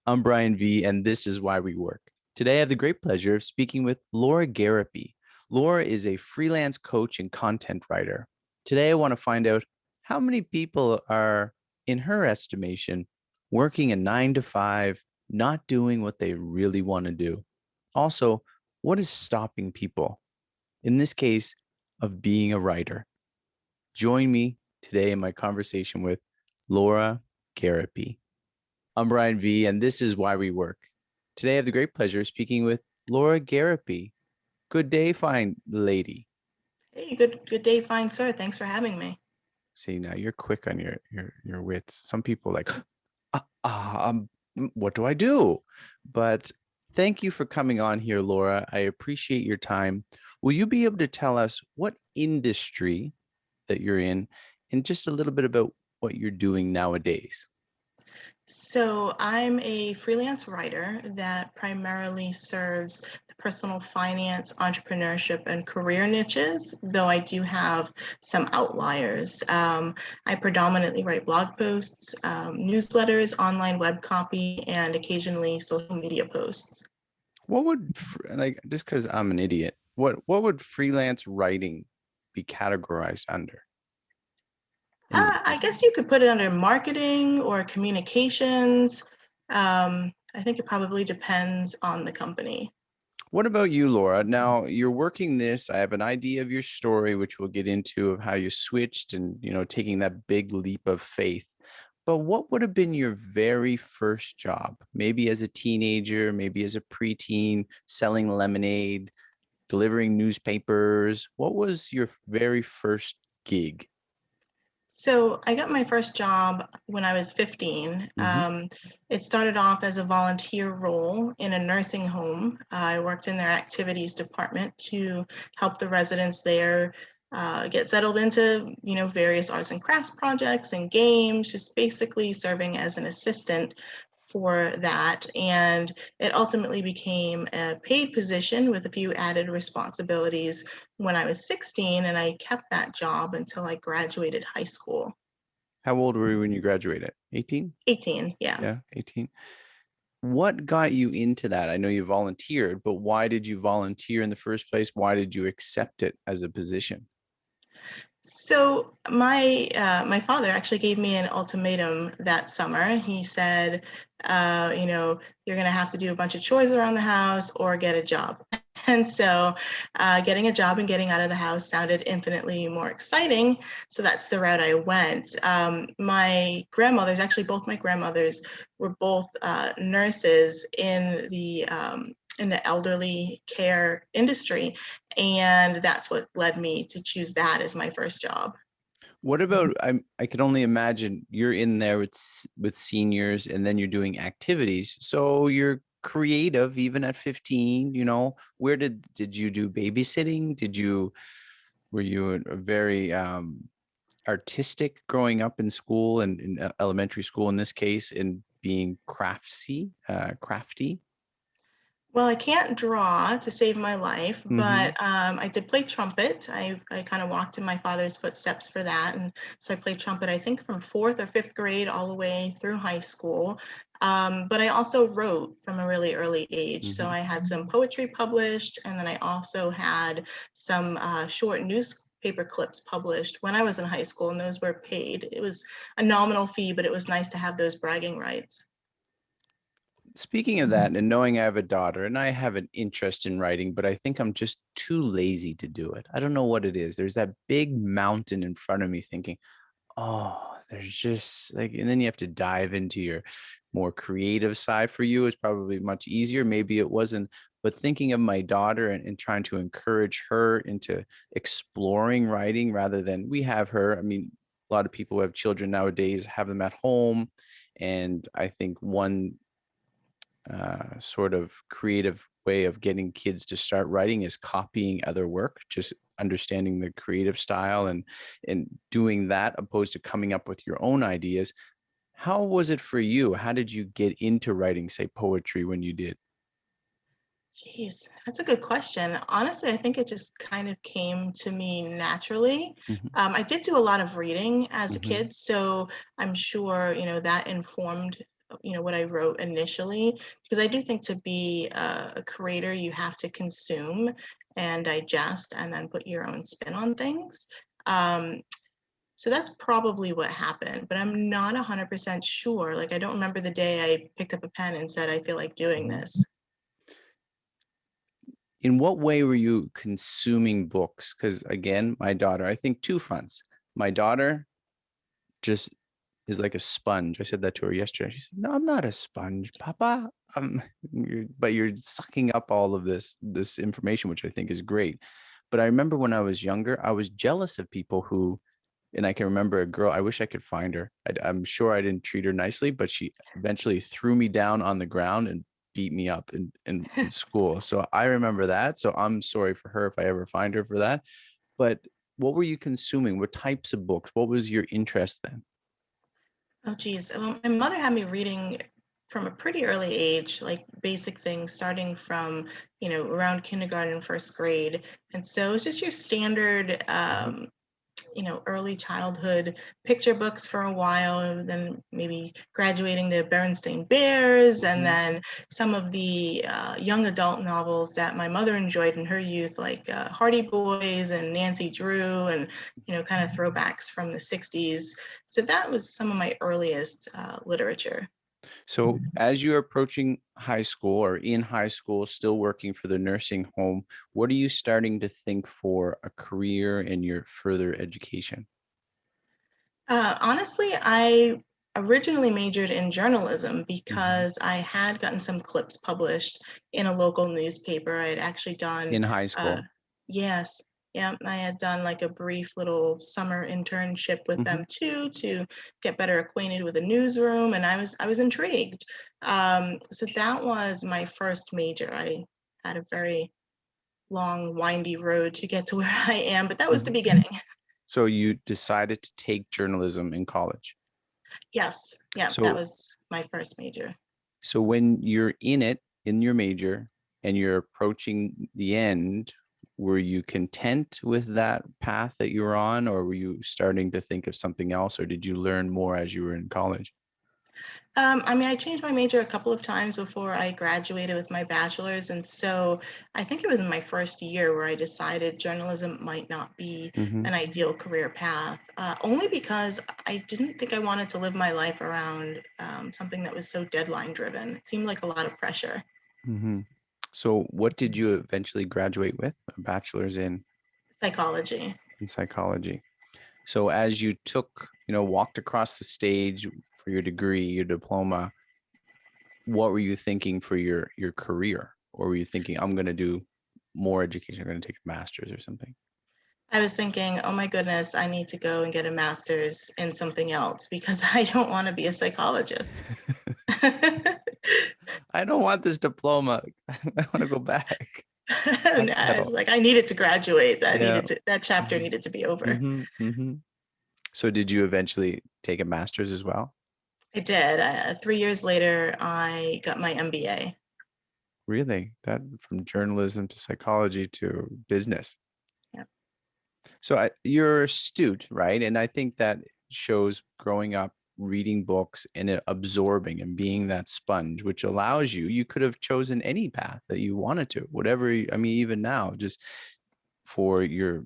I'm Brian V, and this is Why We Work. Today, I have the great pleasure of speaking with Laura Gariepy. Laura is a freelance coach and content writer. Today, I want to find out how many people are, in her estimation, working a 9 to 5, not doing what they really want to do. Also, what is stopping people, in this case, of being a writer? Join me today in my conversation with Laura Gariepy. I'm Brian V, and this is Why We Work. Today, I have the great pleasure of speaking with Laura Gariepy. Good day, fine lady. Hey, good day, fine sir. Thanks for having me. See, now you're quick on your wits. Some people like, what do I do? But thank you for coming on here, Laura. I appreciate your time. Will you be able to tell us what industry that you're in and just a little bit about what you're doing nowadays? So I'm a freelance writer that primarily serves the personal finance, entrepreneurship, and career niches, though I do have some outliers. I predominantly write blog posts, newsletters, online web copy, and occasionally social media posts. What would like just because I'm an idiot, what would freelance writing be categorized under? And I guess you could put it under marketing or communications. I think it probably depends on the company. what about you, Laura? Now you're working this. I have an idea of your story, which we'll get into of how you switched and taking that big leap of faith. But what would have been your very first job? Maybe as a teenager, maybe as a preteen, selling lemonade, delivering newspapers. What was your very first gig? So I got my first job when I was 15. Mm-hmm. It started off as a volunteer role in a nursing home. I worked in their activities department to help the residents there get settled into, various arts and crafts projects and games, just basically serving as an assistant for that. And it ultimately became a paid position with a few added responsibilities when I was 16, and I kept that job until I graduated high school. How old were you when you graduated? 18? 18, yeah. Yeah, 18. What got you into that? I know you volunteered, but why did you volunteer in the first place? Why did you accept it as a position? So my father actually gave me an ultimatum that summer. He said, you're gonna have to do a bunch of chores around the house or get a job. And so, getting a job and getting out of the house sounded infinitely more exciting. So that's the route I went. My grandmothers, actually, both my grandmothers, were both nurses in the elderly care industry, and that's what led me to choose that as my first job. What about I could only imagine you're in there with seniors and then you're doing activities. So you're creative even at 15, where did you do babysitting? Were you a very artistic growing up in school and in elementary school in this case in being crafty? Well, I can't draw to save my life, Mm-hmm. but I did play trumpet. I kind of walked in my father's footsteps for that. And so I played trumpet, I think, from fourth or fifth grade all the way through high school. But I also wrote from a really early age. So Mm-hmm. I had some poetry published, and then I also had some short newspaper clips published when I was in high school, and those were paid. It was a nominal fee, but it was nice to have those bragging rights. Speaking of that, and knowing I have a daughter and I have an interest in writing, but I think I'm just too lazy to do it. I don't know what it is. There's that big mountain in front of me thinking, oh, there's just like, and then you have to dive into your more creative side. For you is probably much easier. Maybe it wasn't, but thinking of my daughter and trying to encourage her into exploring writing rather than we have her. I mean, a lot of people who have children nowadays have them at home. And I think one sort of creative way of getting kids to start writing is copying other work, just understanding the creative style and doing that opposed to coming up with your own ideas. How was it for you? How did you get into writing, say, poetry when you did? Geez, that's a good question. Honestly, I think it just kind of came to me naturally. Mm-hmm. I did do a lot of reading as a Mm-hmm. kid, so I'm sure, that informed what I wrote initially, because I do think to be a creator, you have to consume and digest and then put your own spin on things. So that's probably what happened, but I'm not 100% sure. Like, I don't remember the day I picked up a pen and said, I feel like doing this. In what way were you consuming books? Because again, my daughter, I think two fronts. My daughter just is like a sponge. I said that to her yesterday. She said, "No, I'm not a sponge, Papa." But you're sucking up all of this information, which I think is great. But I remember when I was younger, I was jealous of people who, and I can remember a girl. I wish I could find her. I'm sure I didn't treat her nicely, but she eventually threw me down on the ground and beat me up in school. So I remember that. So I'm sorry for her if I ever find her for that. But what were you consuming? What types of books? What was your interest then? Oh, geez. Well, my mother had me reading from a pretty early age, like basic things, starting from, around kindergarten, first grade. And so it's just your standard, early childhood picture books for a while, and then maybe graduating to Berenstain Bears, and then some of the young adult novels that my mother enjoyed in her youth, like Hardy Boys and Nancy Drew, and kind of throwbacks from the 60s. So that was some of my earliest literature. So as you're approaching high school or in high school, still working for the nursing home, what are you starting to think for a career in your further education? Honestly, I originally majored in journalism Mhm. because I had gotten some clips published in a local newspaper. I had actually done, In high uh, school. yes, yeah, I had done like a brief little summer internship with them Mhm. too, to get better acquainted with the newsroom, and I was intrigued. So that was my first major. I had a very long, windy road to get to where I am, but that was the Mhm. beginning. So you decided to take journalism in college. Yes, yeah, that So was my first major. so when you're in it in your major and you're approaching the end, were you content with that path that you were on, or were you starting to think of something else, or did you learn more as you were in college? I mean, I changed my major a couple of times before I graduated with my bachelor's. And so I think it was in my first year where I decided journalism might not be Hmm. an ideal career path, only because I didn't think I wanted to live my life around something that was so deadline driven. It seemed like a lot of pressure. Hmm. So what did you eventually graduate with? A bachelor's Psychology. in psychology. So as you took, walked across the stage for your degree, your diploma, what were you thinking for your career? Or were you thinking, I'm going to do more education, I'm going to take a master's or something? I was thinking, oh my goodness, I need to go and get a master's in something else because I don't want to be a psychologist. I don't want this diploma. I want to go back. And I was Backpedal. like, I needed to graduate. Yeah. That chapter Hmm. needed to be over. Hmm. Hmm. So did you eventually take a master's as well? I did. 3 years later, I got my MBA. Really? That from journalism to psychology to business. Yeah. So you're astute, right? And I think that shows growing up, reading books and absorbing and being that sponge, which allows you, you could have chosen any path that you wanted to, whatever, I mean, even now, just for your,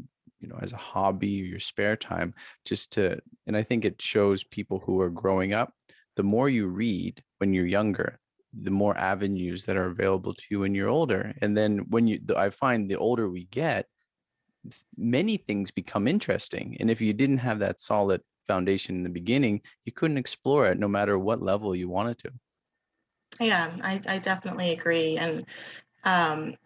as a hobby or your spare time, just to, and I think it shows people who are growing up, the more you read when you're younger, the more avenues that are available to you when you're older. And then I find the older we get, many things become interesting. And if you didn't have that solid foundation in the beginning, you couldn't explore it no matter what level you wanted to. Yeah, I definitely agree. And um,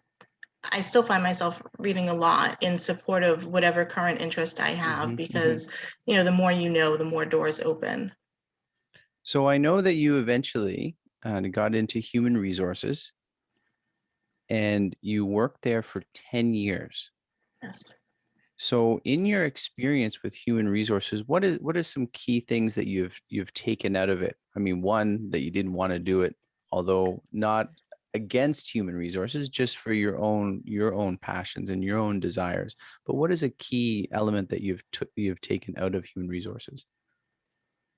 I still find myself reading a lot in support of whatever current interest I have Hmm. Hmm. because, the more you know, the more doors open. So I know that you eventually got into human resources and you worked there for 10 years. Yes. So in your experience with human resources, what are some key things that you've taken out of it? I mean, one, that you didn't want to do it, although not against human resources, just for your own passions and your own desires. But what is a key element that you've taken out of human resources?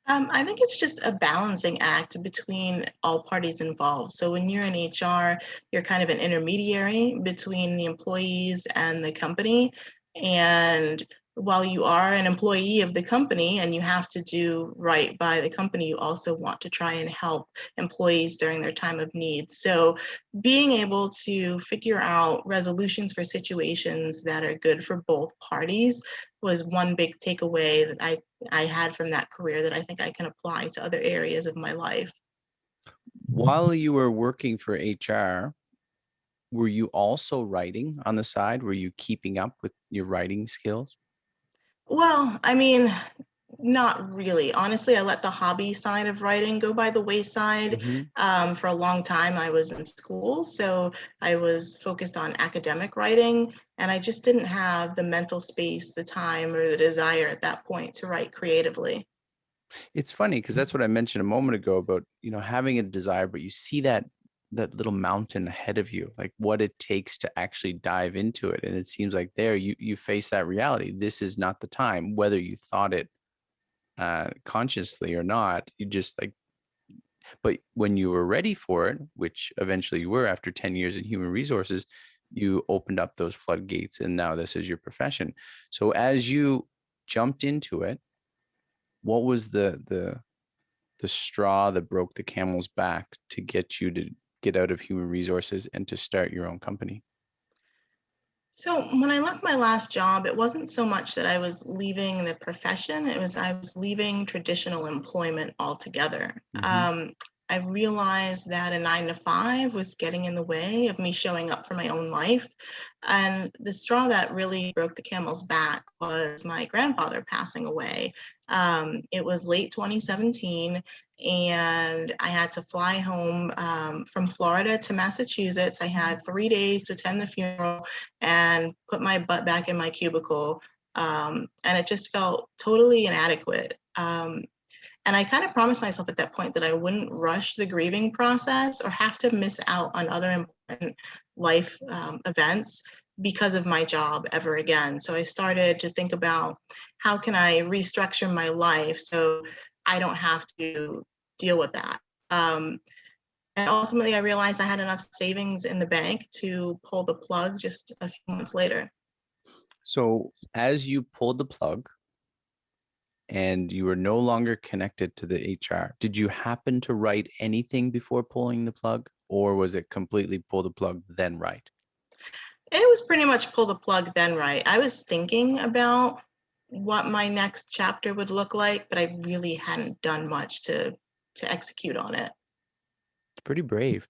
I think it's just a balancing act between all parties involved. So when you're in HR, you're kind of an intermediary between the employees and the company. And while you are an employee of the company and you have to do right by the company, you also want to try and help employees during their time of need. So being able to figure out resolutions for situations that are good for both parties was one big takeaway that I had from that career that I think I can apply to other areas of my life. While you were working for HR, were you also writing on the side? Were you keeping up with your writing skills? Well, I mean, not really. Honestly, I let the hobby side of writing go by the wayside. Mhm. For a long time, I was in school, so I was focused on academic writing, and I just didn't have the mental space, the time, or the desire at that point to write creatively. It's funny because that's what I mentioned a moment ago about, having a desire, but you see that little mountain ahead of you, like what it takes to actually dive into it. And it seems like there you face that reality. This is not the time, whether you thought it consciously or not. You just like, but when you were ready for it, which eventually you were after 10 years in human resources, you opened up those floodgates and now this is your profession. So as you jumped into it, what was the straw that broke the camel's back to get you to get out of human resources and to start your own company? So when I left my last job, it wasn't so much that I was leaving the profession, it was I was leaving traditional employment altogether. Mm-hmm. I realized that a 9 to 5 was getting in the way of me showing up for my own life. And the straw that really broke the camel's back was my grandfather passing away. It was late 2017, and I had to fly home from Florida to Massachusetts. I had 3 days to attend the funeral and put my butt back in my cubicle. And it just felt totally inadequate. And I kind of promised myself at that point that I wouldn't rush the grieving process or have to miss out on other important life events because of my job ever again. So I started to think about how can I restructure my life so I don't have to deal with that. And ultimately, I realized I had enough savings in the bank to pull the plug just a few months later. So as you pulled the plug and you were no longer connected to the HR, did you happen to write anything before pulling the plug, or was it completely pull the plug, then write? It was pretty much pull the plug, then right. I was thinking about what my next chapter would look like, but I really hadn't done much to execute on it. It's pretty brave.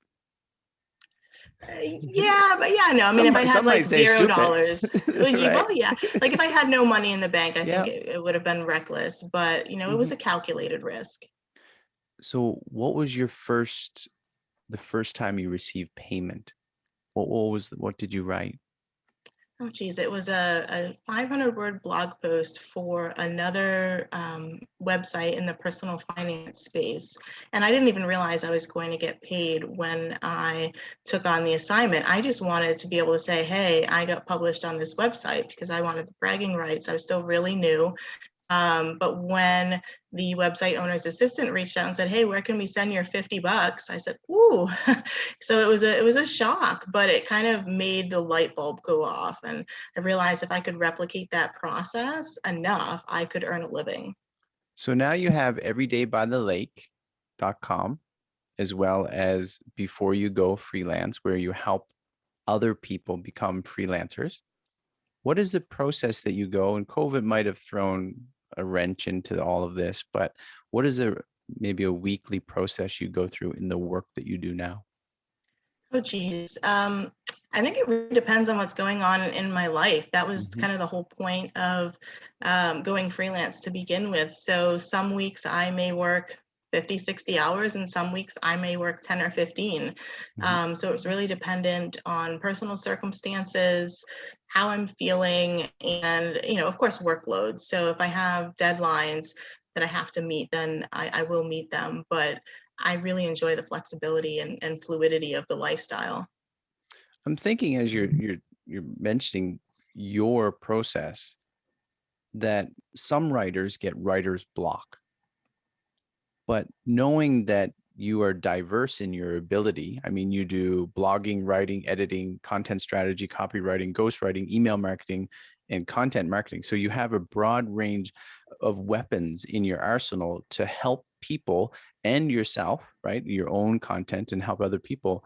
Yeah, but yeah, no. I mean, if I had Some like might say zero stupid, dollars, right? well, yeah. Like if I had no money in the bank, I think Yeah. it would have been reckless. But it was Mhm. a calculated risk. So what was the first time you received payment? What did you write? Oh, geez, it was a 500-word blog post for another website in the personal finance space. And I didn't even realize I was going to get paid when I took on the assignment. I just wanted to be able to say, hey, I got published on this website because I wanted the bragging rights. I was still really new. But when the website owner's assistant reached out and said, "Hey, where can we send your $50?" I said, "Ooh!" So it was a shock, but it kind of made the light bulb go off, and I realized if I could replicate that process enough, I could earn a living. So now you have EverydayByTheLake.com as well as Before You Go Freelance, where you help other people become freelancers. What is the process that you go? And COVID might have thrown a wrench into all of this, but what is maybe a weekly process you go through in the work that you do now? Oh, geez. I think it really depends on what's going on in my life. That was Mhm, kind of the whole point of going freelance to begin with. So some weeks I may work 50, 60 hours, and some weeks I may work 10 or 15. mhm. So it's really dependent on personal circumstances, how I'm feeling, and, of course, workload. So if I have deadlines that I have to meet, then I will meet them. But I really enjoy the flexibility and fluidity of the lifestyle. I'm thinking as you're mentioning your process that some writers get writer's block. But knowing that you are diverse in your ability, I mean, you do blogging, writing, editing, content strategy, copywriting, ghostwriting, email marketing, and content marketing. So you have a broad range of weapons in your arsenal to help people and yourself, right? Your own content and help other people.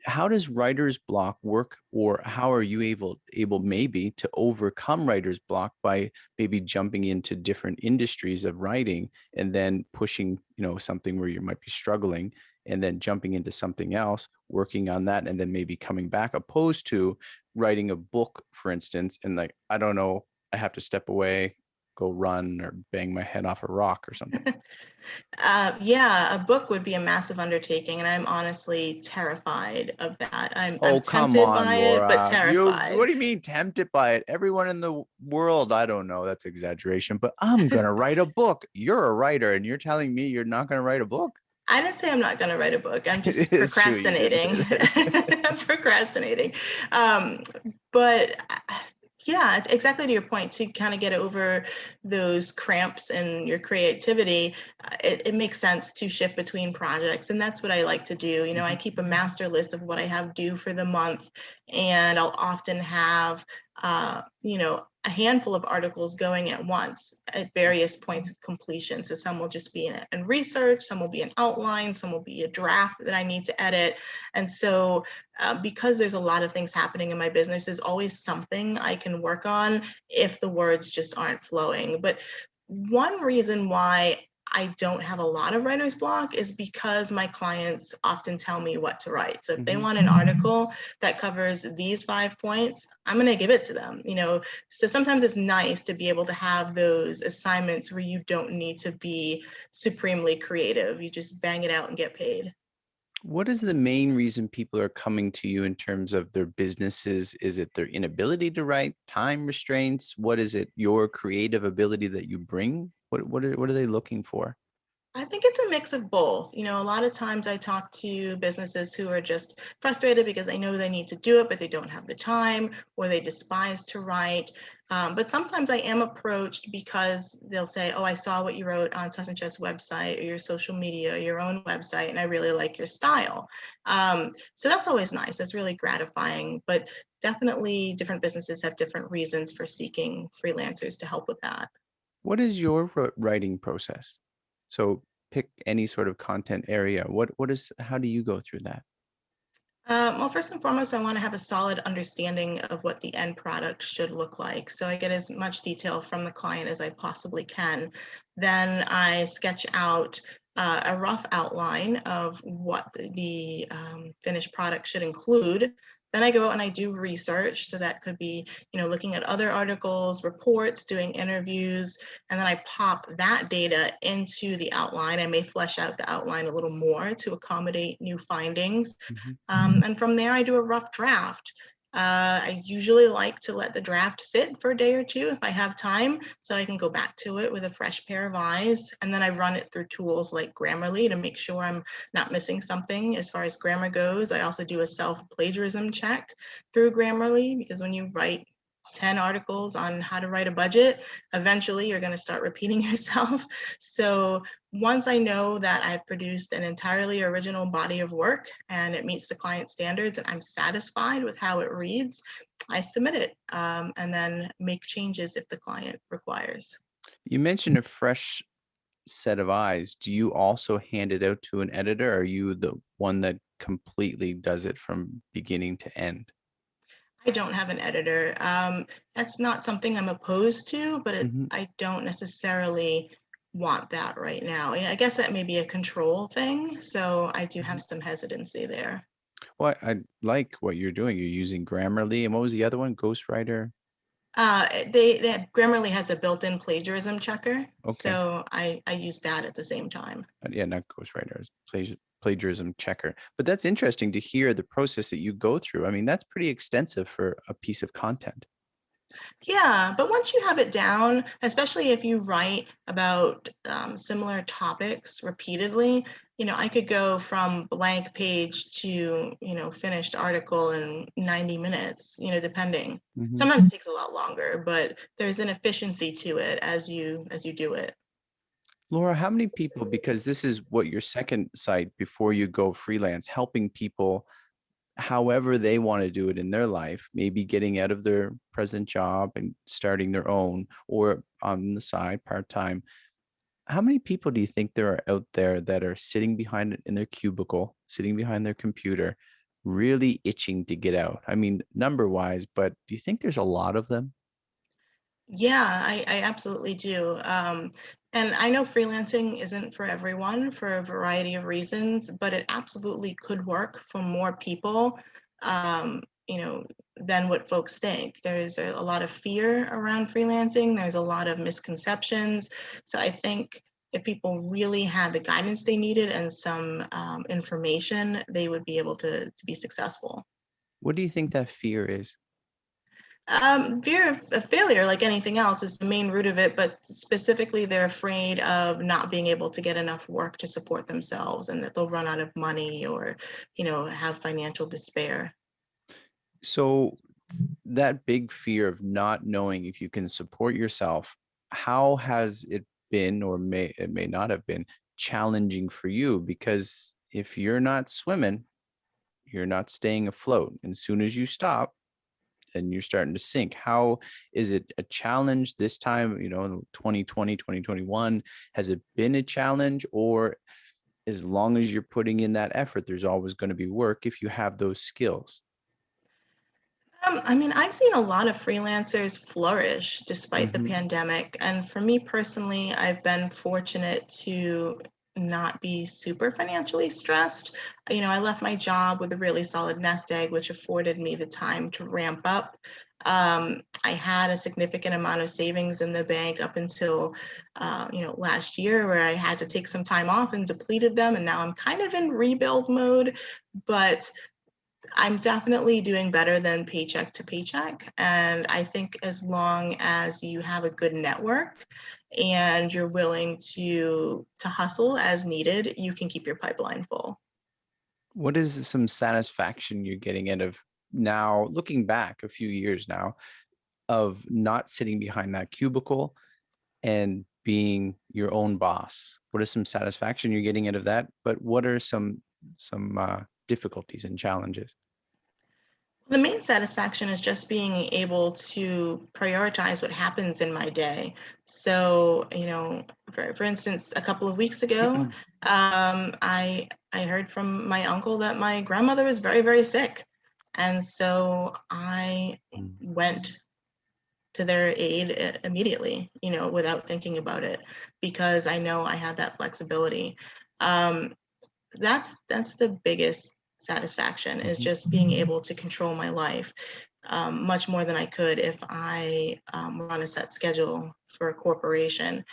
How does writer's block work, or how are you able maybe to overcome writer's block by maybe jumping into different industries of writing and then pushing, something where you might be struggling and then jumping into something else, working on that, and then maybe coming back, opposed to writing a book, for instance, and like, I don't know, I have to step away, go run or bang my head off a rock or something. Yeah, a book would be a massive undertaking, and I'm honestly terrified of that. I'm Oh, come tempted on, by it, but Laura. What terrified. do you mean tempted by it? Everyone in the world, I don't know, that's exaggeration, but I'm going to write a book. You're a writer and you're telling me you're not going to write a book? I didn't say I'm not going to write a book. I'm It just is true. You didn't say procrastinating. that. I'm procrastinating. Um, but yeah, it's exactly to your point, to kind of get over those cramps in your creativity. It makes sense to shift between projects. And that's what I like to do. I keep a master list of what I have due for the month. And I'll often have, a handful of articles going at once at various points of completion. So some will just be in research, some will be an outline, some will be a draft that I need to edit. And so because there's a lot of things happening in my business, there's always something I can work on if the words just aren't flowing. But one reason why I don't have a lot of writer's block is because my clients often tell me what to write. So if they want an article that covers these 5 points, I'm going to give it to them. So sometimes it's nice to be able to have those assignments where you don't need to be supremely creative. You just bang it out and get paid. What is the main reason people are coming to you in terms of their businesses? Is it their inability to write, time restraints? What is it, your creative ability that you bring? What are they looking for? I think it's a mix of both. A lot of times I talk to businesses who are just frustrated because they know they need to do it, but they don't have the time, or they despise to write. But sometimes I am approached because they'll say, oh, I saw what you wrote on such and such website or your social media, your own website, and I really like your style. So that's always nice. That's really gratifying. But definitely different businesses have different reasons for seeking freelancers to help with that. What is your writing process? So pick any sort of content area. How do you go through that? Well, first and foremost, I want to have a solid understanding of what the end product should look like. So I get as much detail from the client as I possibly can. Then I sketch out a rough outline of what the finished product should include. Then I go out and I do research. So that could be, looking at other articles, reports, doing interviews, and then I pop that data into the outline. I may flesh out the outline a little more to accommodate new findings. Mhm. And from there, I do a rough draft. I usually like to let the draft sit for a day or two if I have time, so I can go back to it with a fresh pair of eyes. And then I run it through tools like Grammarly to make sure I'm not missing something as far as grammar goes. I also do a self-plagiarism check through Grammarly, because when you write 10 articles on how to write a budget, eventually you're going to start repeating yourself. So once I know that I've produced an entirely original body of work and it meets the client standards and I'm satisfied with how it reads, I submit it, and then make changes if the client requires. You mentioned a fresh set of eyes. Do you also hand it out to an editor? Or are you the one that completely does it from beginning to end? I don't have an editor. That's not something I'm opposed to, but Mhm. I don't necessarily want that right now. I guess that may be a control thing, so I do have Mhm. some hesitancy there. Well, I like what you're doing. You're using Grammarly, and what was the other one? Ghostwriter. Grammarly has a built-in plagiarism checker, Okay. so I use that at the same time. Yeah, not ghostwriter, it's plagiarism checker. But that's interesting to hear the process that you go through. I mean, that's pretty extensive for a piece of content. Yeah, but once you have it down, especially if you write about similar topics repeatedly, I could go from blank page to, finished article in 90 minutes, depending. Mhm. Sometimes it takes a lot longer, but there's an efficiency to it as you do it. Laura, how many people, because this is what your second site before you go freelance, helping people however they want to do it in their life, maybe getting out of their present job and starting their own or on the side part-time. How many people do you think there are out there that are sitting behind in their cubicle, sitting behind their computer, really itching to get out? I mean, number wise, but do you think there's a lot of them? Yeah, I absolutely do. And I know freelancing isn't for everyone for a variety of reasons, but it absolutely could work for more people, you know, than what folks think. There's a lot of fear around freelancing. There's a lot of misconceptions. So I think if people really had the guidance they needed and some information, they would be able to be successful. What do you think that fear is? Fear of failure, like anything else, is the main root of it, but specifically, they're afraid of not being able to get enough work to support themselves and that they'll run out of money or, have financial despair. So that big fear of not knowing if you can support yourself, how has it been, or may not have been challenging for you? Because if you're not swimming, you're not staying afloat. And as soon as you stop, and you're starting to sink. How is it a challenge this time, 2020, 2021? Has it been a challenge, or as long as you're putting in that effort, there's always going to be work if you have those skills? I mean, I've seen a lot of freelancers flourish despite the Mm-hmm. pandemic. And for me personally, I've been fortunate to not be super financially stressed. I left my job with a really solid nest egg, which afforded me the time to ramp up. I had a significant amount of savings in the bank up until, last year, where I had to take some time off and depleted them. And now I'm kind of in rebuild mode. But I'm definitely doing better than paycheck to paycheck. And I think as long as you have a good network and you're willing to hustle as needed, you can keep your pipeline full. What is some satisfaction you're getting out of now, looking back a few years now, of not sitting behind that cubicle and being your own boss? What is some satisfaction you're getting out of that? But what are some difficulties and challenges? The main satisfaction is just being able to prioritize what happens in my day. So, for instance, a couple of weeks ago, I heard from my uncle that my grandmother was very, very sick. And so I went to their aid immediately, without thinking about it, because I know I had that flexibility. Um, that's the biggest satisfaction, is Mhm. just being able to control my life much more than I could if I were on a set schedule for a corporation.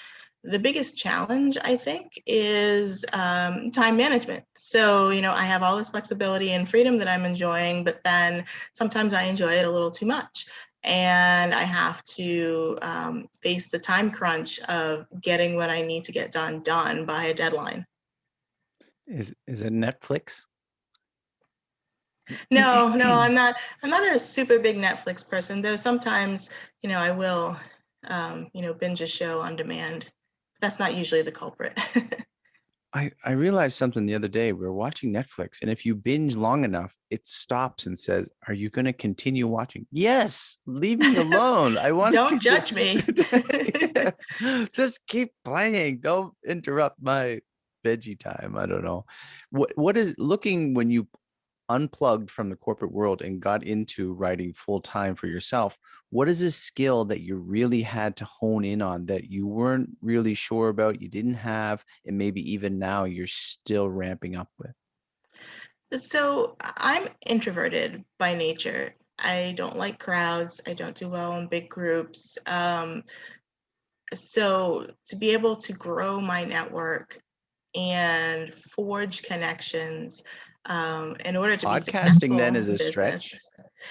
The biggest challenge, I think, is time management. So, I have all this flexibility and freedom that I'm enjoying, but then sometimes I enjoy it a little too much. And I have to face the time crunch of getting what I need to get done by a deadline. Is it Netflix? No, no, I'm not a super big Netflix person. Though sometimes, I will, binge a show on demand. That's not usually the culprit. I realized something the other day. We were watching Netflix, and if you binge long enough, it stops and says, "Are you going to continue watching?" Yes, leave me alone. I want Don't to judge me. continue. Just keep playing. Don't interrupt my veggie time. I don't know. What is looking when you unplugged from the corporate world and got into writing full time for yourself? What is a skill that you really had to hone in on that you weren't really sure about, you didn't have, and maybe even now you're still ramping up with? So I'm introverted by nature. I don't like crowds. I don't do well in big groups. So to be able to grow my network and forge connections in order to be Podcasting then successful is in a business, stretch. it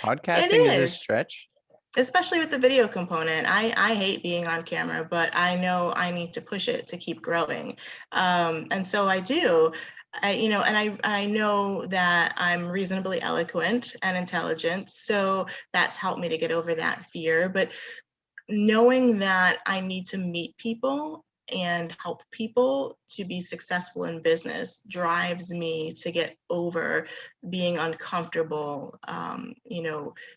Podcasting is a is, stretch. especially with the video component. I hate being on camera, but I know I need to push it to keep growing. And so I do. And I know that I'm reasonably eloquent and intelligent, so that's helped me to get over that fear. But knowing that I need to meet people and help people to be successful in business drives me to get over being uncomfortable,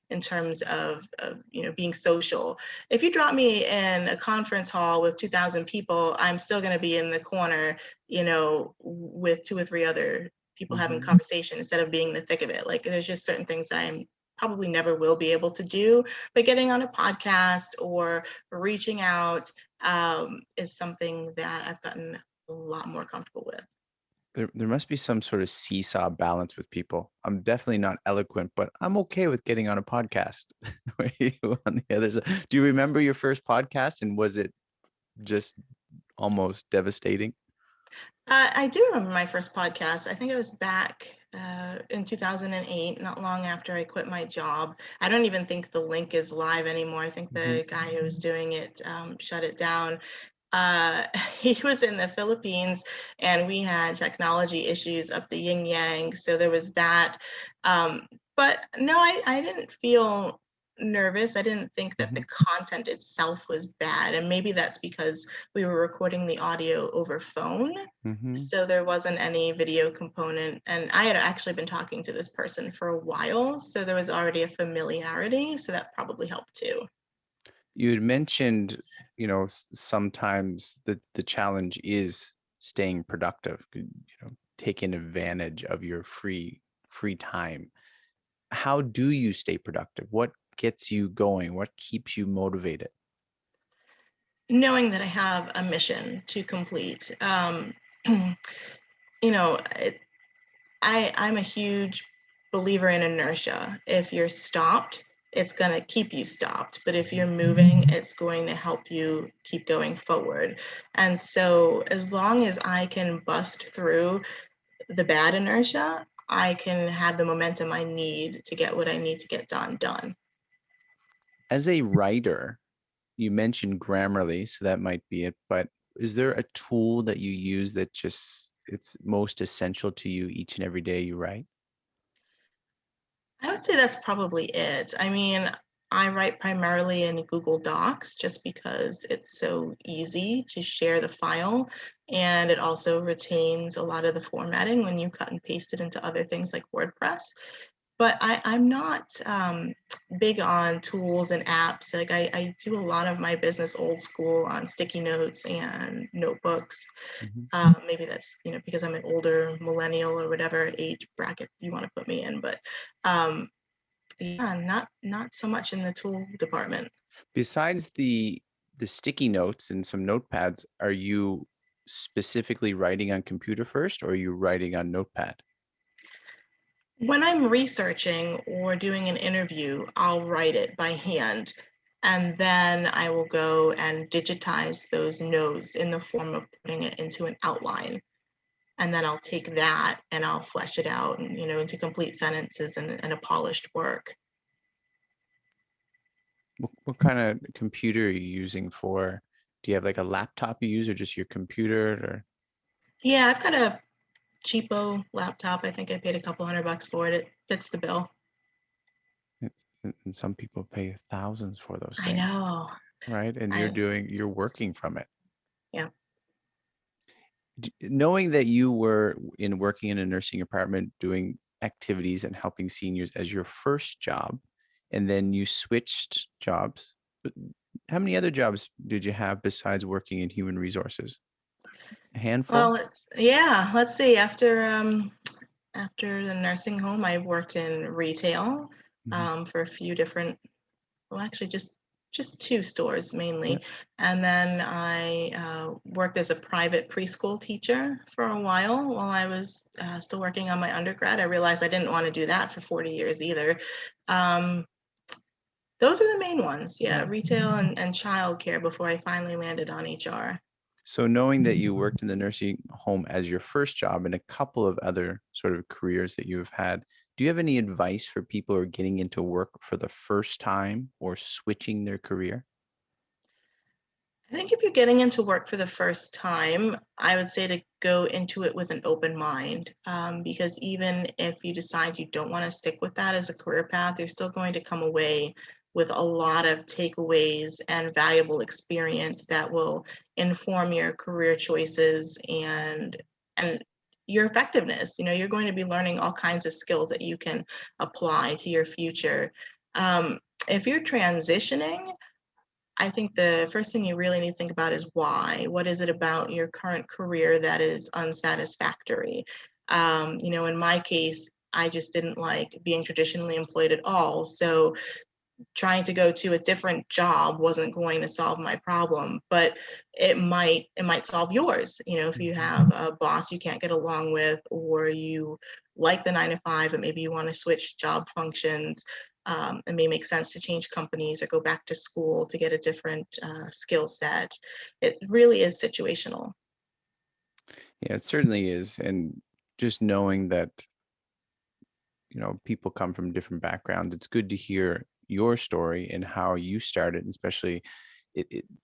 in terms of, being social. If you drop me in a conference hall with 2,000 people, I'm still going to be in the corner, with 2 or 3 other people having Mhm. conversation instead of being in the thick of it. Like, there's just certain things that I'm probably never will be able to do, but getting on a podcast or reaching out is something that I've gotten a lot more comfortable with. There must be some sort of seesaw balance with people. I'm definitely not eloquent, but I'm okay with getting on a podcast. Where you on the other side. Do you remember your first podcast, and was it just almost devastating? I do remember my first podcast. I think it was back in 2008, not long after I quit my job. I don't even think the link is live anymore. I think Mhm. the guy who was doing it shut it down. Uh, he was in the Philippines, and we had technology issues up the yin yang. So there was that. Um, but no, I didn't feel nervous. I didn't think that the Mhm. content itself was bad. And maybe that's because we were recording the audio over phone. Mhm. So there wasn't any video component. And I had actually been talking to this person for a while. So there was already a familiarity. So that probably helped too. You had mentioned, sometimes the challenge is staying productive, taking advantage of your free time. How do you stay productive? What gets you going? What keeps you motivated? Knowing that I have a mission to complete. You know, it, I'm a huge believer in inertia. If you're stopped, it's going to keep you stopped. But if you're moving, it's going to help you keep going forward. And so, as long as I can bust through the bad inertia, I can have the momentum I need to get what I need to get done. As a writer, you mentioned Grammarly, so that might be it, but is there a tool that you use that just it's most essential to you each and every day you write? I would say that's probably it. I mean, I write primarily in Google Docs just because it's so easy to share the file, and it also retains a lot of the formatting when you cut and paste it into other things like WordPress. But I'm not big on tools and apps. Like, I do a lot of my business old school on sticky notes and notebooks. Mhm. Maybe that's, because I'm an older millennial or whatever age bracket you want to put me in. But um, yeah, not so much in the tool department. Besides the sticky notes and some notepads, are you specifically writing on computer first, or are you writing on notepad? When I'm researching or doing an interview, I'll write it by hand. And then I will go and digitize those notes in the form of putting it into an outline. And then I'll take that and I'll flesh it out and, into complete sentences and a polished work. What kind of computer are you using for? Do you have like a laptop you use, or just your computer? Or Yeah, I've got a cheapo laptop. I think I paid a couple $100 for it. It fits the bill. and some people pay thousands for those I things, know. right? And I you're working from it. Yeah. Knowing that you were working in a nursing apartment doing activities and helping seniors as your first job, and then you switched jobs. But how many other jobs did you have besides working in human resources? A Well, handful? let's see. After the nursing home, I worked in retail Mhm. for a few different, well, actually just 2 stores Yeah. mainly. And then I worked as a private preschool teacher for a while I was still working on my undergrad. I realized I didn't want to do that for 40 years either. Um, those were the main ones. Yeah, Yeah. retail and childcare before I finally landed on HR. So knowing that you worked in the nursing home as your first job and a couple of other sort of careers that you have had, do you have any advice for people who are getting into work for the first time or switching their career? I think if you're getting into work for the first time, I would say to go into it with an open mind, because even if you decide you don't want to stick with that as a career path, you're still going to come away with a lot of takeaways and valuable experience that will inform your career choices and your effectiveness. You know, you're going to be learning all kinds of skills that you can apply to your future. If you're transitioning, I think the first thing you really need to think about is why. What is it about your current career that is unsatisfactory? You know, in my case, I just didn't like being traditionally employed at all. So trying to go to a different job wasn't going to solve my problem, but it might solve yours. You know, if you have a boss you can't get along with, or you like the 9 to 5 and maybe you want to switch job functions, it may make sense to change companies or go back to school to get a different skill set. It really is situational. Yeah, it certainly is. And just knowing that, people come from different backgrounds, it's good to hear your story and how you started, especially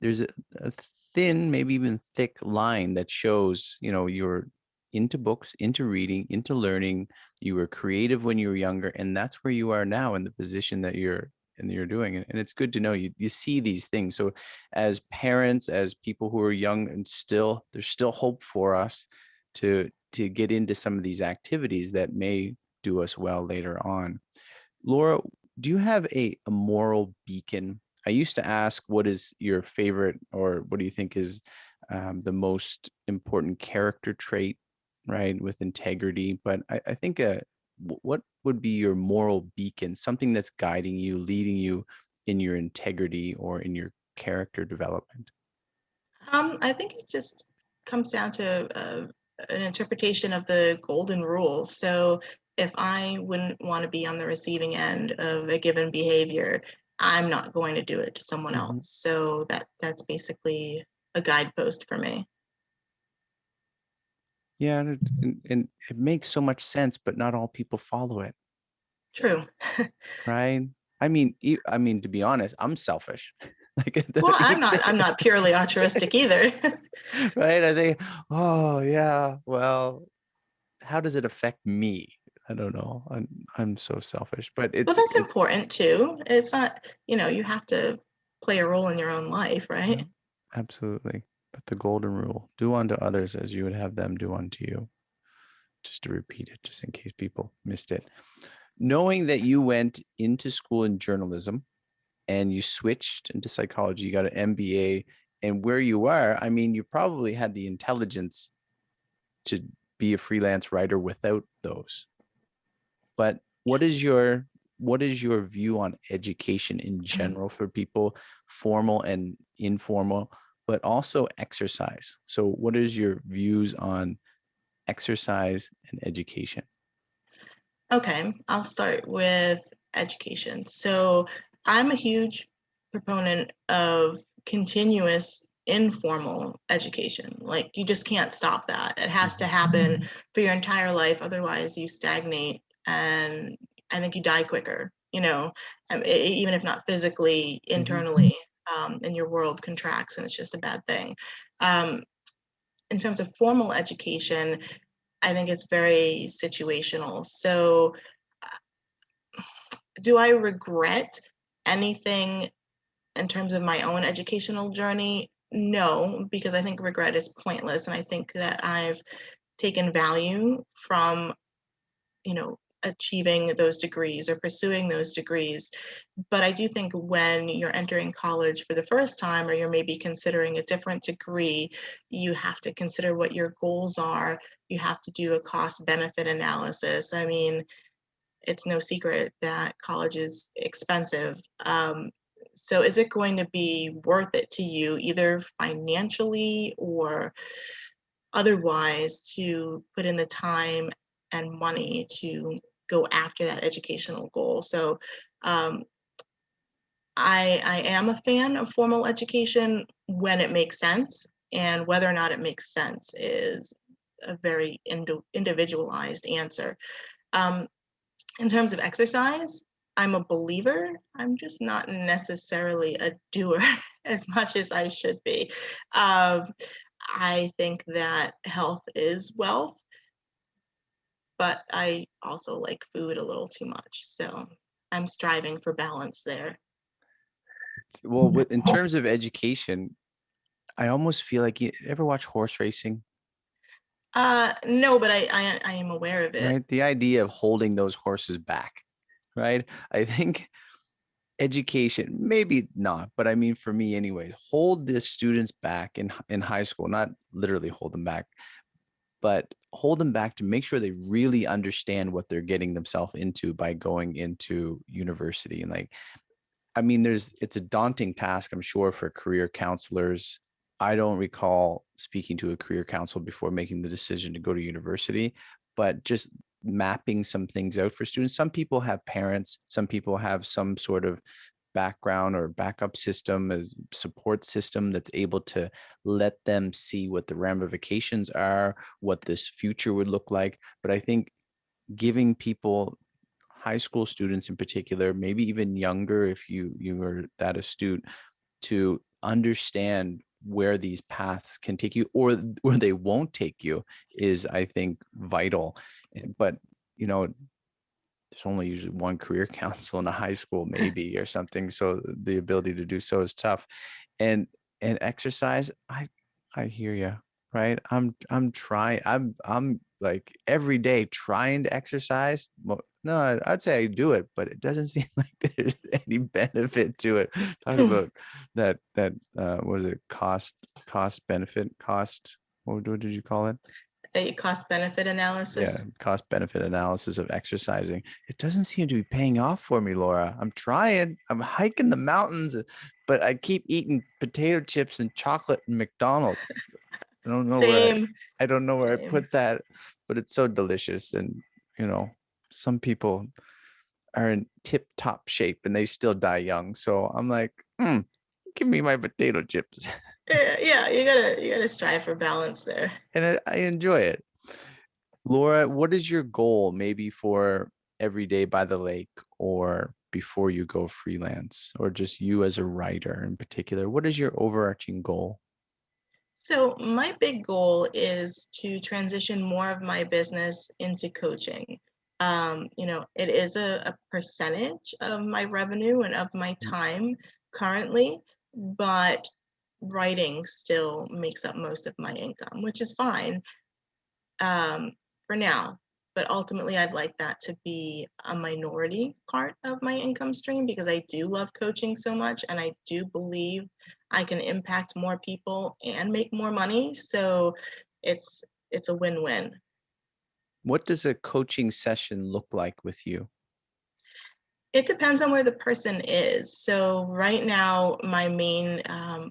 there's a thin, maybe even thick line that shows, you're into books, into reading, into learning. You were creative when you were younger, and that's where you are now in the position that you're doing. And it's good to know you see these things. So as parents, as people who are young, and there's still hope for us to get into some of these activities that may do us well later on. Laura, do you have a moral beacon? I used to ask, what is your favorite, or what do you think is the most important character trait, right, with integrity? But I think what would be your moral beacon, something that's guiding you, leading you in your integrity or in your character development? I think it just comes down to an interpretation of the golden rule. So if I wouldn't want to be on the receiving end of a given behavior, I'm not going to do it to someone Mhm. else. So that's basically a guidepost for me. Yeah, and it makes so much sense, but not all people follow it. True. Right? I mean, to be honest, I'm selfish. Like at Well, the I'm not purely altruistic either. right? I think, oh yeah, well, how does it affect me? I don't know. I'm so selfish, but But it's that's it's important too. It's not, you have to play a role in your own life, yeah, right? absolutely. But the golden rule: do unto others as you would have them do unto you. Just to repeat it, just in case people missed it. Knowing that you went into school in journalism and you switched into psychology, you got an MBA, and where you are, I mean, you probably had the intelligence to be a freelance writer without those. But what is your view on education in general for people, formal and informal, but also exercise? So what is your views on exercise and education? Okay, I'll start with education. So I'm a huge proponent of continuous informal education. Like you just can't stop that. It has to Mhm. happen for your entire life. Otherwise, you stagnate and I think you die quicker, even if not physically, Mhm. internally, and your world contracts and it's just a bad thing. Um, in terms of formal education, I think it's very situational. So do I regret anything in terms of my own educational journey? No, because I think regret is pointless. And I think that I've taken value from, achieving those degrees or pursuing those degrees. But I do think when you're entering college for the first time, or you're maybe considering a different degree, you have to consider what your goals are. You have to do a cost benefit analysis. I mean, it's no secret that college is expensive. So is it going to be worth it to you, either financially or otherwise, to put in the time and money to go after that educational goal? So um, I am a fan of formal education when it makes sense, and whether or not it makes sense is a very individualized answer. Um, in terms of exercise, I'm a believer. I'm just not necessarily a doer as much as I should be. Um, I think that health is wealth, but I also like food a little too much. So I'm striving for balance there. Well, in terms of education, I almost feel like you ever watch horse racing, No, but I am aware of it. right? The idea of holding those horses back, right? I think education, maybe not, but I mean, for me anyways, hold the students back in high school, not literally hold them back, but hold them back to make sure they really understand what they're getting themselves into by going into university. And like, I mean, it's a daunting task, I'm sure, for career counselors. I don't recall speaking to a career counselor before making the decision to go to university, but just mapping some things out for students. Some people have parents, some people have some sort of background or backup system as support system that's able to let them see what the ramifications are, what this future would look like. But I think giving people, high school students in particular, maybe even younger if you are that astute, to understand where these paths can take you or where they won't take you is, I think, vital. But you know, there's only usually one career counsel in a high school, maybe, or something. So the ability to do so is tough. And exercise, I hear you, right? I'm trying. I'm like every day trying to exercise. Well, no, I'd say I do it, but it doesn't seem like there's any benefit to it. Talk about that what is it? Cost benefit cost. What did you call it? A cost benefit Yeah, analysis. cost benefit analysis of exercising. It doesn't seem to be paying off for me, Laura. I'm trying. I'm hiking the mountains, but I keep eating potato chips and chocolate and McDonald's. I don't know where Same, I don't know where I same. put that, but it's so delicious. And you know, some people are in tip-top shape and they still die young. So I'm like, give me my potato chips. Yeah, you gotta strive for balance there. And I enjoy it. Laura, what is your goal maybe for Every Day by the Lake or before you go freelance or just you as a writer in particular? What is your overarching goal? So my big goal is to transition more of my business into coaching. It is a percentage of my revenue and of my time currently, but writing still makes up most of my income, which is fine um, for now. But ultimately, I'd like that to be a minority part of my income stream because I do love coaching so much and I do believe I can impact more people and make more money. So it's it's a win-win. What does a coaching session look like with you? It depends on where the person is. So right now, my main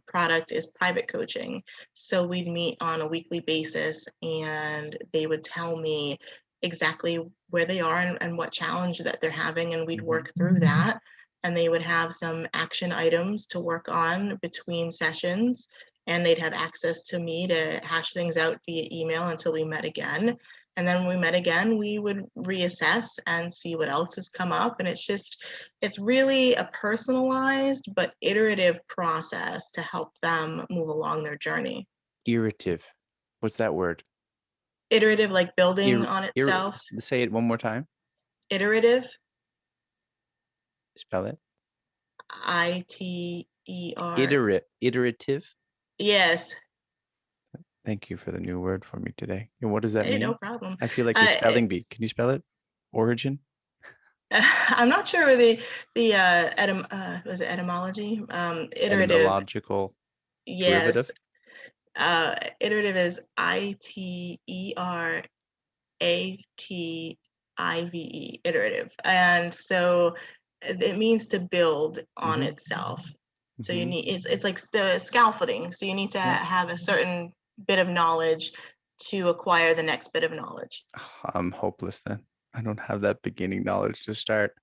product is private coaching. So we'd meet on a weekly basis, and they would tell me exactly where they are and what challenge that they're having, and we'd work through that. And they would have some action items to work on between sessions, and they'd have access to me to hash things out via email until we met again. And then when we met again, we would reassess and see what else has come up. And it's really a personalized but iterative process to help them move along their journey. Iterative. What's that word? Iterative, like building on itself. Say it one more time. Iterative, Spell it. ITER. Iterative. Yes. Thank you for the new word for me today. And what does that Hey, no mean? problem. I feel like the Uh, spelling bee. Can you spell it? Origin? I'm not sure was it etymology? Iterative. Etymological Yes. derivative? Iterative is ITERATIVE, iterative. And so it means to build on Mm-hmm. itself. So you Mm-hmm. need it's like the scaffolding. So you need to Yeah. have a certain bit of knowledge to acquire the next bit of knowledge. I'm hopeless then. I don't have that beginning knowledge to start.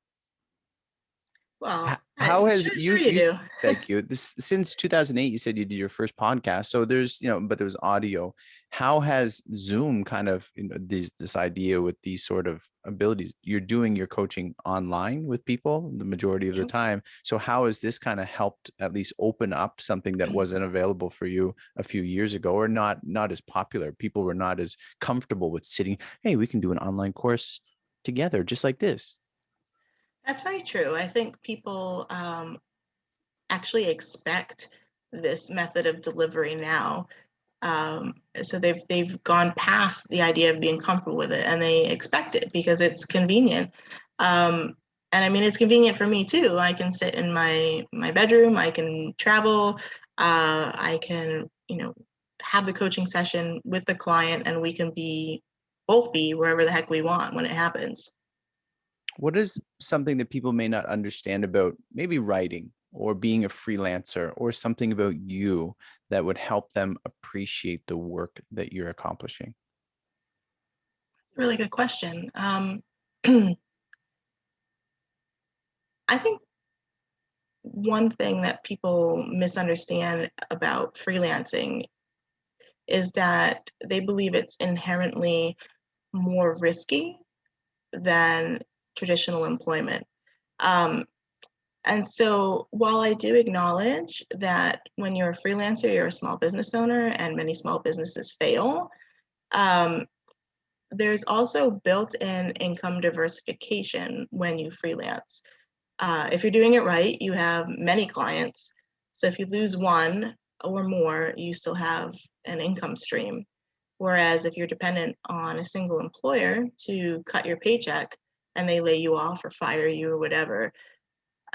Well, How has sure you you do. thank you. This since 2008 you said you did your first podcast. So there's, but it was audio. How has Zoom kind of, this idea with these sort of abilities? You're doing your coaching online with people the majority of the time. So how has this kind of helped at least open up something that wasn't available for you a few years ago, or not as popular? People were not as comfortable with sitting, hey, we can do an online course together just like this. That's very true. I think people actually expect this method of delivery now. So they've gone past the idea of being comfortable with it, and they expect it because it's convenient. And I mean, it's convenient for me too. I can sit in my bedroom. I can travel. I can, have the coaching session with the client, and we can both be wherever the heck we want when it happens. What is something that people may not understand about maybe writing or being a freelancer, or something about you that would help them appreciate the work that you're accomplishing? Really good question. I think one thing that people misunderstand about freelancing is that they believe it's inherently more risky than traditional employment. Um, and so while I do acknowledge that when you're a freelancer, you're a small business owner, and many small businesses fail, um, there's also built-in income diversification when you freelance. If you're doing it right, you have many clients. So if you lose one or more, you still have an income stream. Whereas if you're dependent on a single employer to cut your paycheck and they lay you off or fire you or whatever,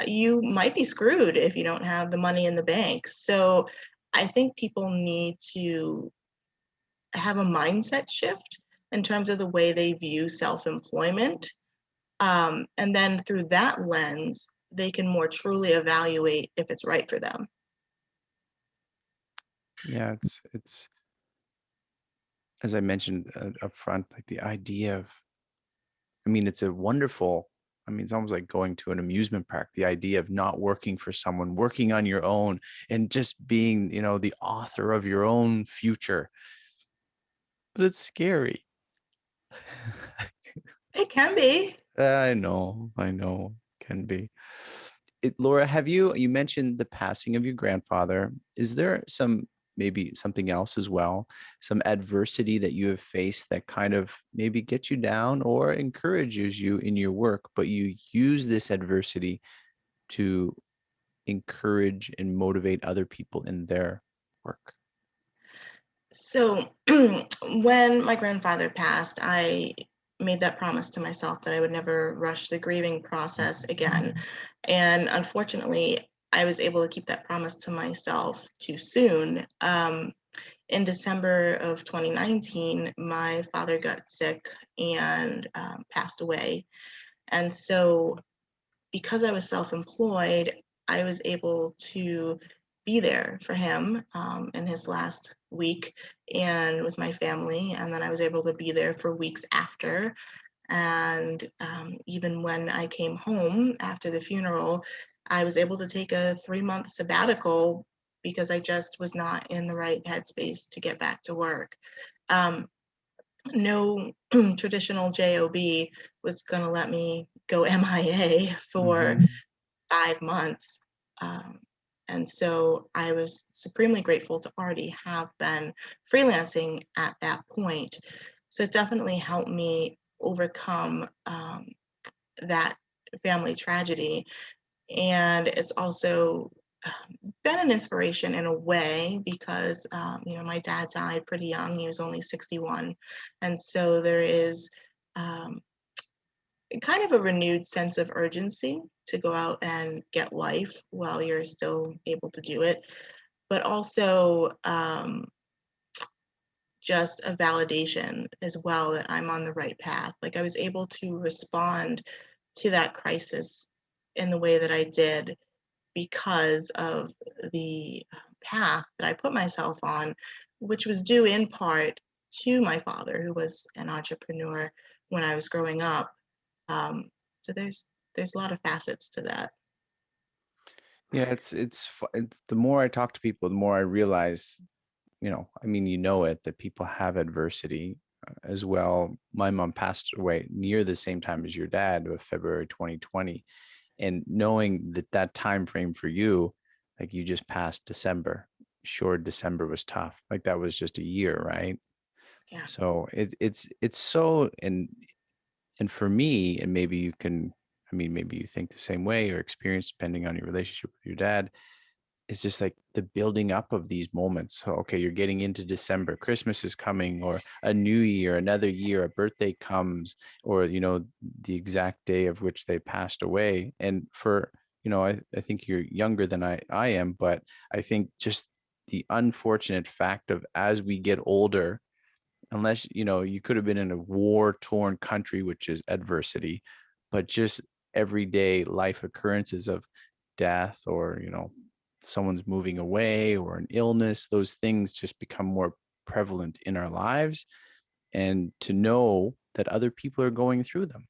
you might be screwed if you don't have the money in the bank. So I think people need to have a mindset shift in terms of the way they view self-employment. And then through that lens, they can more truly evaluate if it's right for them. Yeah, it's as I mentioned up front, like the idea of, I mean, it's a wonderful, I mean, it's almost like going to an amusement park, the idea of not working for someone, working on your own, and just being, the author of your own future. But it's scary. It can be. I know, can be. Laura, you mentioned the passing of your grandfather. Is there maybe something else as well, some adversity that you have faced that kind of maybe gets you down or encourages you in your work, but you use this adversity to encourage and motivate other people in their work? So when my grandfather passed, I made that promise to myself that I would never rush the grieving process again. And unfortunately, I was able to keep that promise to myself too soon. In December of 2019, my father got sick and passed away. And so, because I was self employed, I was able to be there for him in his last week and with my family. And then I was able to be there for weeks after. And even when I came home after the funeral, I was able to take a 3-month sabbatical because I just was not in the right headspace to get back to work. Um, no traditional job was going to let me go MIA for Mm-hmm. 5 months. Um, and so I was supremely grateful to already have been freelancing at that point. So it definitely helped me overcome that family tragedy. And it's also been an inspiration in a way because, my dad died pretty young. He was only 61. And so there is um, kind of a renewed sense of urgency to go out and get life while you're still able to do it, but also just a validation as well that I'm on the right path. Like I was able to respond to that crisis in the way that I did because of the path that I put myself on, which was due in part to my father, who was an entrepreneur when I was growing up. So there's a lot of facets to that. Yeah, it's the more I talk to people, the more I realize, I mean, it that people have adversity as well. My mom passed away near the same time as your dad, of February 2020, and knowing that time frame for you, like you just passed December. Sure, December was tough. Like that was just a year, right? Yeah. So it's so, and for me, and maybe you can, I mean, maybe you think the same way or experience, depending on your relationship with your dad. it's just like the building up of these moments. So, okay, you're getting into December, Christmas is coming, or a new year, another year, a birthday comes, or, the exact day of which they passed away. And for, I think you're younger than I am, but I think just the unfortunate fact of as we get older, unless, you could have been in a war-torn country, which is adversity, but just everyday life occurrences of death or, someone's moving away or an illness, those things just become more prevalent in our lives. And to know that other people are going through them,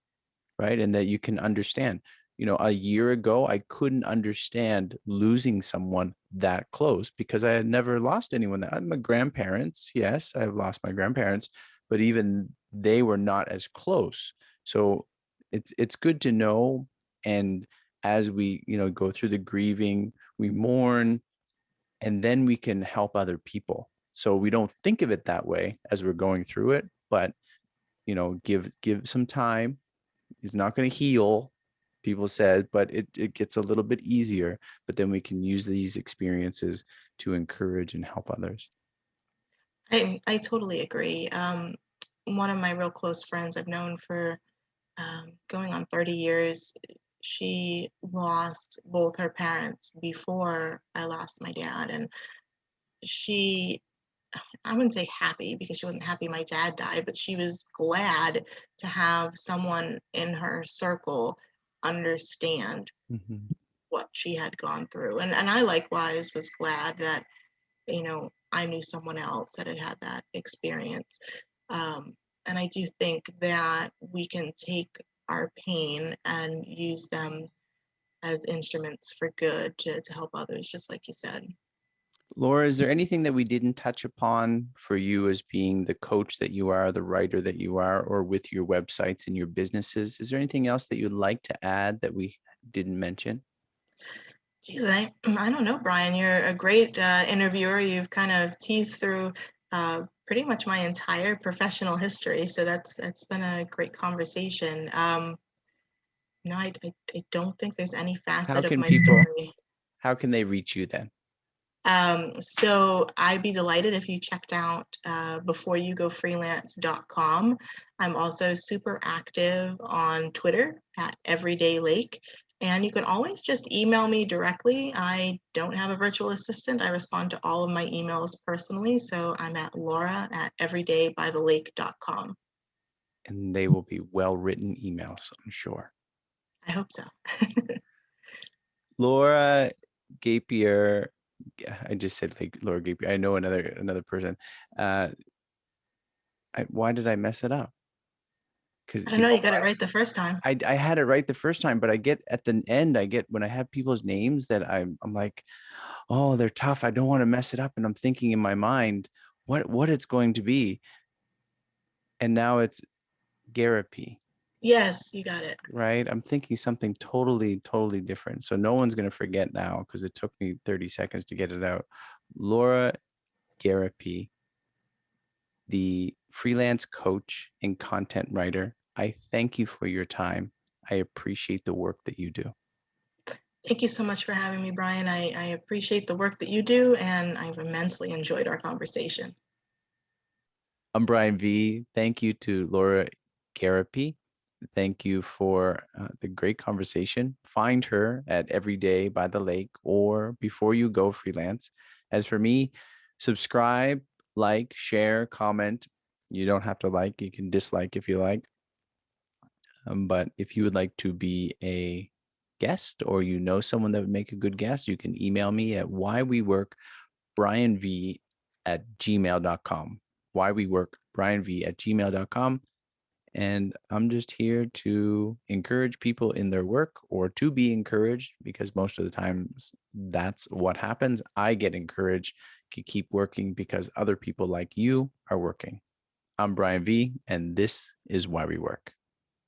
right? And that you can understand. A year ago, I couldn't understand losing someone that close because I had never lost anyone. My grandparents, yes, I've lost my grandparents, but even they were not as close. So it's good to know. And as we, go through the grieving, we mourn, and then we can help other people. So we don't think of it that way as we're going through it, but give some time. It's not going to heal, people said, but it gets a little bit easier. But then we can use these experiences to encourage and help others. I totally agree. One of my real close friends I've known for going on 30 years, she lost both her parents before I lost my dad. And she, I wouldn't say happy because she wasn't happy my dad died, but she was glad to have someone in her circle understand Mm-hmm. what she had gone through. And I likewise was glad that, I knew someone else that had had that experience. And I do think that we can take our pain and use them as instruments for good to help others, just like you said. Laura, is there anything that we didn't touch upon for you as being the coach that you are, the writer that you are, or with your websites and your businesses? Is there anything else that you'd like to add that we didn't mention? Geez, I don't know, Brian. You're a great interviewer. You've kind of teased through pretty much my entire professional history, so that's been a great conversation. No, I don't think there's any How facet of can my people, story. how can they reach you then? So I'd be delighted if you checked out beforeyougofreelance.com. I'm also super active on Twitter at EverydayLake. And you can always just email me directly. I don't have a virtual assistant. I respond to all of my emails personally. So I'm at Laura at everydaybythelake.com. And they will be well-written emails, I'm sure. I hope so. Laura Gapier, I just said like Laura Gapier. I know another person. Why did I mess it up? Because I don't know, you got it right the first time. I had it right the first time, but I get at the end, when I have people's names that I'm like, oh, they're tough. I don't want to mess it up. And I'm thinking in my mind what it's going to be. And now it's Gariepy, Yes, you got it. right? I'm thinking something totally different. So no one's going to forget now because it took me 30 seconds to get it out. Laura Gariepy, the freelance coach and content writer. I thank you for your time. I appreciate the work that you do. Thank you so much for having me, Brian. I appreciate the work that you do, and I've immensely enjoyed our conversation. I'm BrianVee. Thank you to Laura Gariepy. Thank you for the great conversation. Find her at Everyday by the Lake or Before You Go Freelance. As for me, subscribe, like, share, comment. You don't have to like, you can dislike if you like. But if you would like to be a guest or you know someone that would make a good guest, you can email me at WhyWeWork BrianVee at gmail.com. WhyWeWork BrianVee at gmail.com. And I'm just here to encourage people in their work or to be encouraged because most of the times that's what happens. I get encouraged to keep working because other people like you are working. I'm BrianVee, and this is Why We Work.